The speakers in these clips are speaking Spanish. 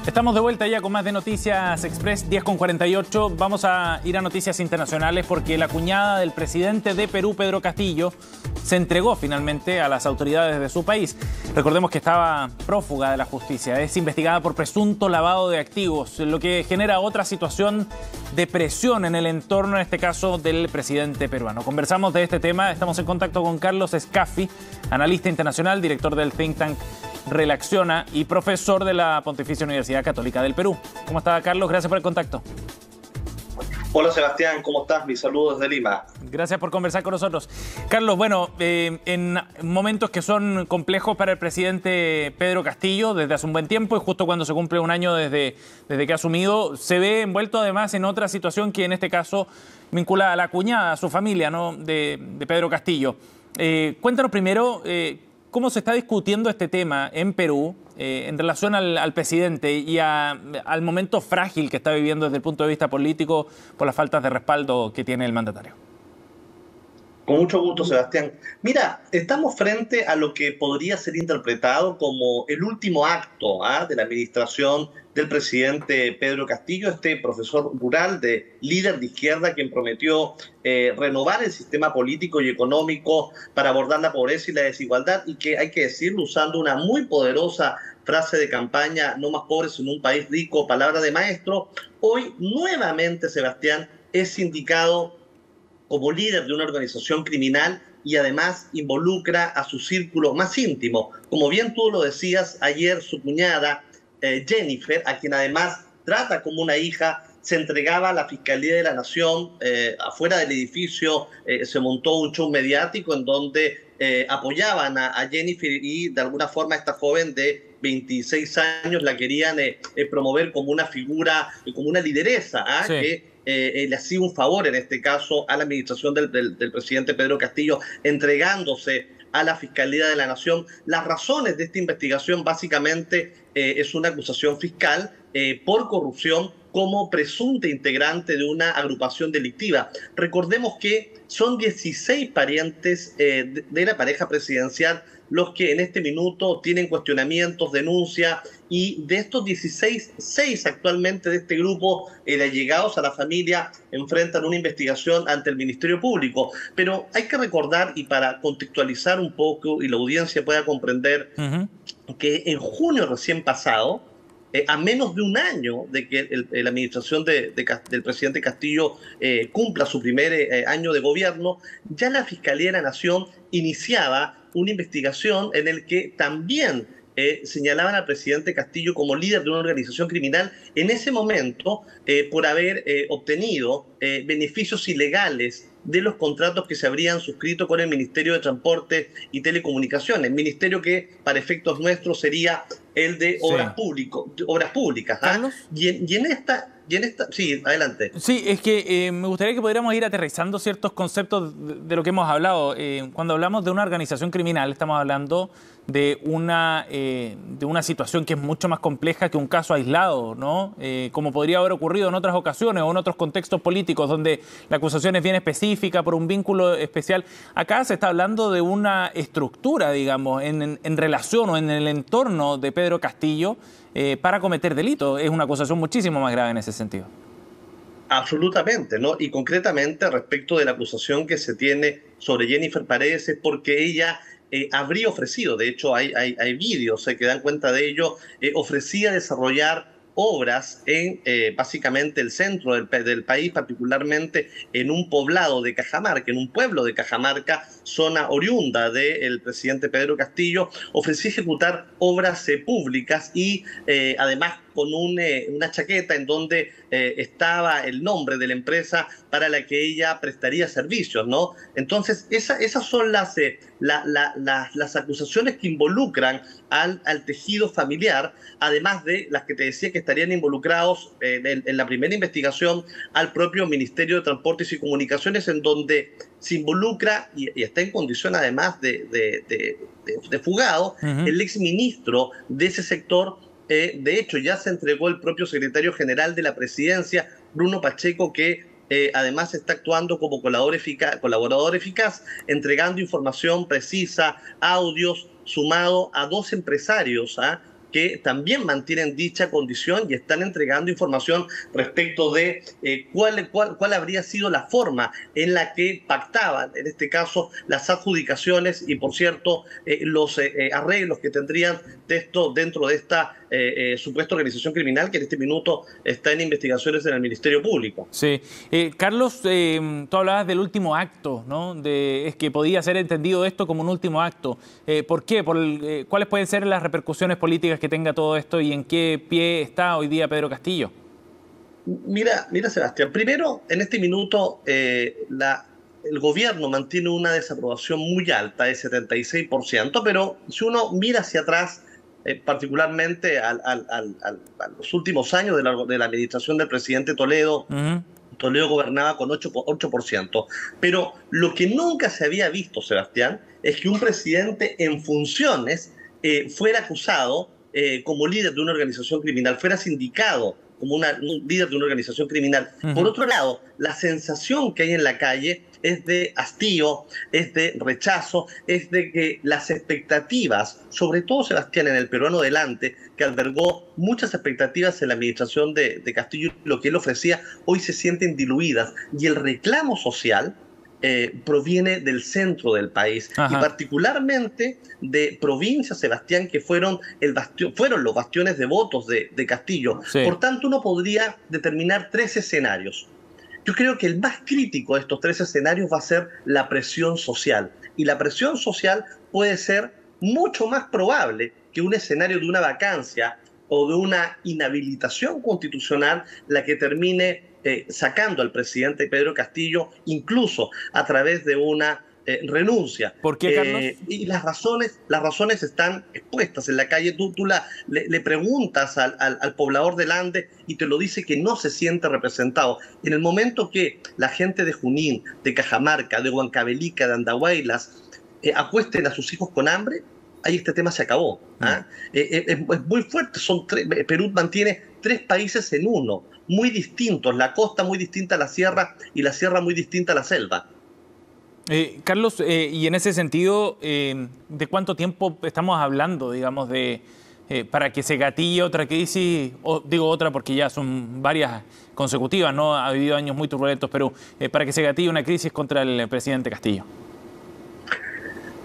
Estamos de vuelta ya con más de Noticias Express, 10:48. Vamos a ir a noticias internacionales porque la cuñada del presidente de Perú, Pedro Castillo, se entregó finalmente a las autoridades de su país. Recordemos que estaba prófuga de la justicia. Es investigada por presunto lavado de activos, lo que genera otra situación de presión en el entorno, en este caso, del presidente peruano. Conversamos de este tema. Estamos en contacto con Carlos Scaffi, analista internacional, director del think tank Relaxiona y profesor de la Pontificia Universidad Católica del Perú. ¿Cómo está, Carlos? Gracias por el contacto. Hola, Sebastián, ¿cómo estás? Mis saludos desde Lima. Gracias por conversar con nosotros. Carlos, bueno, en momentos que son complejos para el presidente Pedro Castillo desde hace un buen tiempo y justo cuando se cumple un año desde que ha asumido, se ve envuelto además en otra situación que en este caso vincula a la cuñada, a su familia, ¿no?, de Pedro Castillo. Cuéntanos primero cómo se está discutiendo este tema en Perú en relación al presidente y al momento frágil que está viviendo desde el punto de vista político por las faltas de respaldo que tiene el mandatario. Con mucho gusto, Sebastián. Mira, estamos frente a lo que podría ser interpretado como el último acto de la administración del presidente Pedro Castillo, este profesor rural, líder de izquierda, quien prometió renovar el sistema político y económico para abordar la pobreza y la desigualdad, y que, hay que decirlo, usando una muy poderosa frase de campaña: no más pobres en un país rico, palabra de maestro. Hoy nuevamente, Sebastián, es indicado como líder de una organización criminal y además involucra a su círculo más íntimo. Como bien tú lo decías ayer, su cuñada Jennifer, a quien además trata como una hija, se entregaba a la Fiscalía de la Nación. Afuera del edificio se montó un show mediático en donde apoyaban a Jennifer, y de alguna forma esta joven de 26 años la querían promover como una figura, como una lideresa, sí, que le hacía un favor en este caso a la administración del presidente Pedro Castillo, entregándose a la Fiscalía de la Nación. Las razones de esta investigación básicamente es una acusación fiscal por corrupción como presunta integrante de una agrupación delictiva. Recordemos que son 16 parientes de la pareja presidencial los que en este minuto tienen cuestionamientos, denuncia, y de estos 16, 6 actualmente de este grupo de allegados a la familia enfrentan una investigación ante el Ministerio Público. Pero hay que recordar, y para contextualizar un poco y la audiencia pueda comprender, que en junio recién pasado, a menos de un año de que la administración del presidente Castillo cumpla su primer año de gobierno, ya la Fiscalía de la Nación iniciaba una investigación en el que también señalaban al presidente Castillo como líder de una organización criminal en ese momento por haber obtenido beneficios ilegales de los contratos que se habrían suscrito con el Ministerio de Transporte y Telecomunicaciones, ministerio que para efectos nuestros sería el de Obras Públicas. ¿Carlos? Y en esta, sí, adelante. Sí, es que me gustaría que pudiéramos ir aterrizando ciertos conceptos de lo que hemos hablado. Cuando hablamos de una organización criminal, estamos hablando de una situación que es mucho más compleja que un caso aislado, ¿no? Como podría haber ocurrido en otras ocasiones o en otros contextos políticos donde la acusación es bien específica por un vínculo especial. Acá se está hablando de una estructura, digamos, en relación o en el entorno de Pedro Castillo para cometer delitos. Es una acusación muchísimo más grave en ese sentido. Absolutamente, ¿no? Y concretamente respecto de la acusación que se tiene sobre Jennifer Paredes, es porque ella habría ofrecido, de hecho hay vídeos que dan cuenta de ello, ofrecía desarrollar obras en básicamente el centro del país, particularmente en un poblado de Cajamarca, en un pueblo de Cajamarca, zona oriunda del presidente Pedro Castillo. Ofrecía ejecutar obras públicas y además con una chaqueta en donde estaba el nombre de la empresa para la que ella prestaría servicios, ¿no? Entonces, esas son las acusaciones que involucran al tejido familiar, además de las que te decía que estarían involucrados en la primera investigación al propio Ministerio de Transportes y Comunicaciones, en donde se involucra y está en condición además de fugado el exministro de ese sector. De hecho, ya se entregó el propio secretario general de la presidencia, Bruno Pacheco, que además está actuando como colaborador eficaz, entregando información precisa, audios, sumado a 2 empresarios que también mantienen dicha condición y están entregando información respecto de cuál habría sido la forma en la que pactaban, en este caso, las adjudicaciones y, por cierto, los arreglos que tendrían dentro de esta supuesta organización criminal que en este minuto está en investigaciones en el Ministerio Público. Sí. Carlos, tú hablabas del último acto, ¿no? Es que podía ser entendido esto como un último acto. ¿Por qué? ¿Cuáles pueden ser las repercusiones políticas que tenga todo esto y en qué pie está hoy día Pedro Castillo? Mira, Sebastián, primero, en este minuto el gobierno mantiene una desaprobación muy alta, de 76%, pero si uno mira hacia atrás, particularmente a los últimos años de la administración del presidente Toledo, Toledo gobernaba con 8%. Pero lo que nunca se había visto, Sebastián, es que un presidente en funciones fuera acusado como líder de una organización criminal, fuera sindicado como un líder de una organización criminal. Por otro lado, la sensación que hay en la calle es de hastío, es de rechazo, es de que las expectativas, sobre todo, Sebastián, en el peruano delante, que albergó muchas expectativas en la administración de Castillo, lo que él ofrecía, hoy se sienten diluidas. Y el reclamo social proviene del centro del país. Ajá. Y particularmente de provincias, Sebastián, que fueron los bastiones de votos de Castillo. Sí. Por tanto, uno podría determinar 3 escenarios. Yo creo que el más crítico de estos 3 escenarios va a ser la presión social. Y la presión social puede ser mucho más probable que un escenario de una vacancia o de una inhabilitación constitucional la que termine sacando al presidente Pedro Castillo, incluso a través de una renuncia. ¿Por qué, Carlos? Y las razones están expuestas en la calle. Tú le preguntas al poblador del Ande y te lo dice que no se siente representado. En el momento que la gente de Junín, de Cajamarca, de Huancavelica, de Andahuaylas, acuesten a sus hijos con hambre, ahí este tema se acabó. Es muy fuerte. Perú mantiene 3 países en uno, muy distintos. La costa muy distinta a la sierra y la sierra muy distinta a la selva. Carlos, y en ese sentido, ¿de cuánto tiempo estamos hablando, digamos, para que se gatille otra crisis? Digo otra porque ya son varias consecutivas, ¿no? Ha habido años muy turbulentos, pero para que se gatille una crisis contra el presidente Castillo.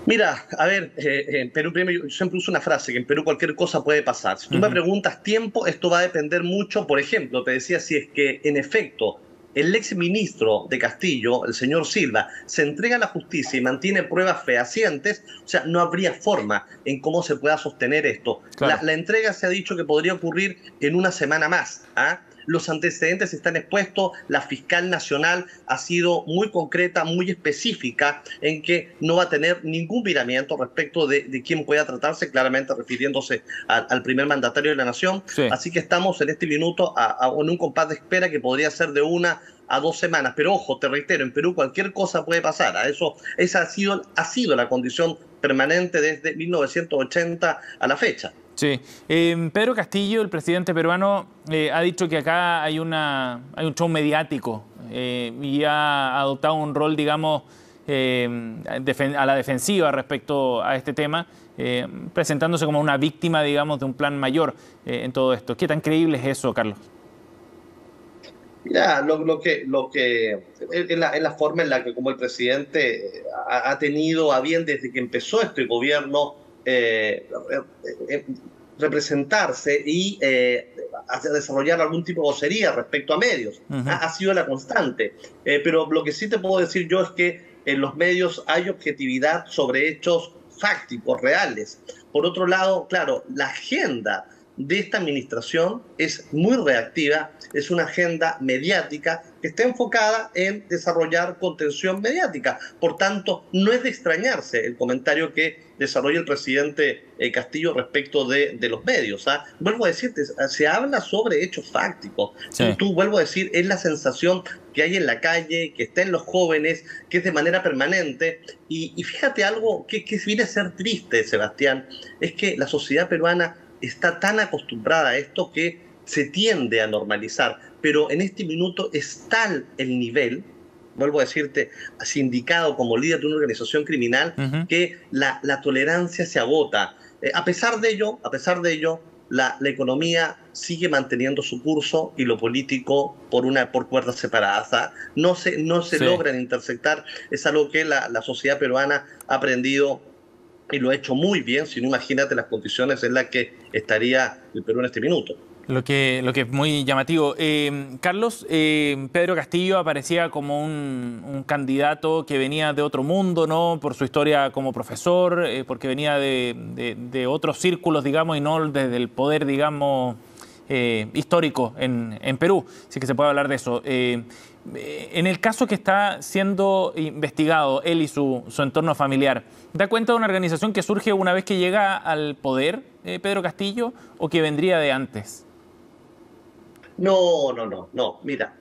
Mira, a ver, en Perú yo siempre uso una frase, que en Perú cualquier cosa puede pasar. Si tú me preguntas tiempo, esto va a depender mucho, por ejemplo, te decía, si es que en efecto el exministro de Castillo, el señor Silva, se entrega a la justicia y mantiene pruebas fehacientes, o sea, no habría forma en cómo se pueda sostener esto. Claro. La entrega se ha dicho que podría ocurrir en una semana más, ¿ah? Los antecedentes están expuestos, la fiscal nacional ha sido muy concreta, muy específica en que no va a tener ningún miramiento respecto de quién pueda tratarse, claramente refiriéndose al primer mandatario de la nación. Sí. Así que estamos en este minuto en un compás de espera que podría ser de 1 a 2 semanas. Pero ojo, te reitero, en Perú cualquier cosa puede pasar. Esa ha sido la condición permanente desde 1980 a la fecha. Sí. Pedro Castillo, el presidente peruano, ha dicho que acá hay un show mediático y ha adoptado un rol, digamos, a la defensiva respecto a este tema, presentándose como una víctima, digamos, de un plan mayor en todo esto. ¿Qué tan creíble es eso, Carlos? Mira, es la forma en la que como el presidente ha tenido a bien desde que empezó este gobierno representarse y desarrollar algún tipo de vocería respecto a medios. Ha sido la constante. Pero lo que sí te puedo decir yo es que en los medios hay objetividad sobre hechos fácticos, reales. Por otro lado, claro, la agenda de esta administración es muy reactiva, es una agenda mediática que está enfocada en desarrollar contención mediática. Por tanto, no es de extrañarse el comentario que desarrolla el presidente Castillo respecto de los medios. Vuelvo a decirte, se habla sobre hechos fácticos. Sí. Vuelvo a decir, es la sensación que hay en la calle, que está en los jóvenes, que es de manera permanente. Y fíjate algo que viene a ser triste, Sebastián, es que la sociedad peruana está tan acostumbrada a esto que se tiende a normalizar, pero en este minuto es tal el nivel, vuelvo a decirte, sindicado como líder de una organización criminal, que la tolerancia se agota. A pesar de ello, la economía sigue manteniendo su curso y lo político por cuerdas separadas. ¿Ah? No se Sí. logran intersectar. Es algo que la sociedad peruana ha aprendido y lo ha hecho muy bien. Si no, imagínate las condiciones en las que estaría el Perú en este minuto. Lo que es muy llamativo. Carlos, Pedro Castillo aparecía como un candidato que venía de otro mundo, ¿no? Por su historia como profesor, porque venía de otros círculos, digamos, y no desde el poder, digamos, histórico en Perú, si que se puede hablar de eso. En el caso que está siendo investigado, él y su entorno familiar, ¿da cuenta de una organización que surge una vez que llega al poder, Pedro Castillo, o que vendría de antes? No, no, no, no. Mira,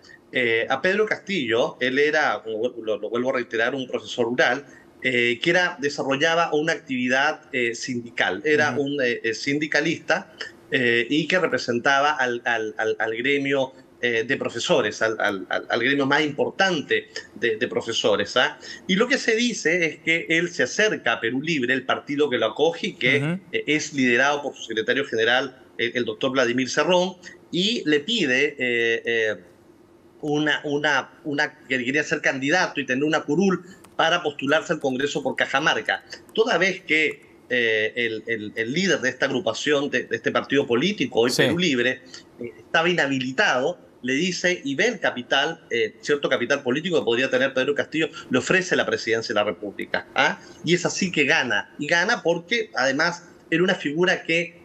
a Pedro Castillo, él era, como lo vuelvo a reiterar, un profesor rural que desarrollaba una actividad sindical. Era Ujú. un sindicalista y que representaba al gremio de profesores, al gremio más importante de profesores. ¿Ah? Y lo que se dice es que él se acerca a Perú Libre, el partido que lo acoge y que Ujú. es liderado por su secretario general, el doctor Vladimir Cerrón, y le pide que quería ser candidato y tener una curul para postularse al Congreso por Cajamarca. Toda vez que el líder de esta agrupación, de este partido político, hoy Perú Sí. Libre, estaba inhabilitado, le dice y ve el capital, cierto capital político que podría tener Pedro Castillo, le ofrece la presidencia de la República. ¿Ah? Y es así que gana. Y gana porque además era una figura que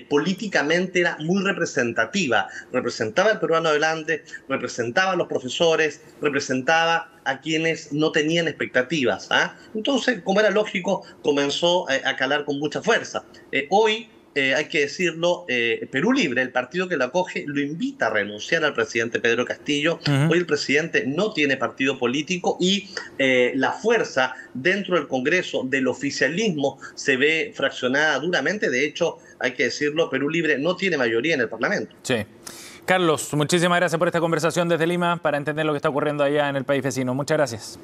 políticamente era muy representativa. Representaba al peruano adelante, representaba a los profesores, representaba a quienes no tenían expectativas. ¿Ah? Entonces, como era lógico, comenzó a calar con mucha fuerza. Hoy hay que decirlo, Perú Libre, el partido que lo acoge, lo invita a renunciar al presidente Pedro Castillo. Ujú. Hoy el presidente no tiene partido político y la fuerza dentro del Congreso del oficialismo se ve fraccionada duramente. De hecho, hay que decirlo, Perú Libre no tiene mayoría en el Parlamento. Sí. Carlos, muchísimas gracias por esta conversación desde Lima para entender lo que está ocurriendo allá en el país vecino. Muchas gracias.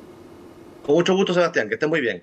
Con mucho gusto, Sebastián, que estés muy bien.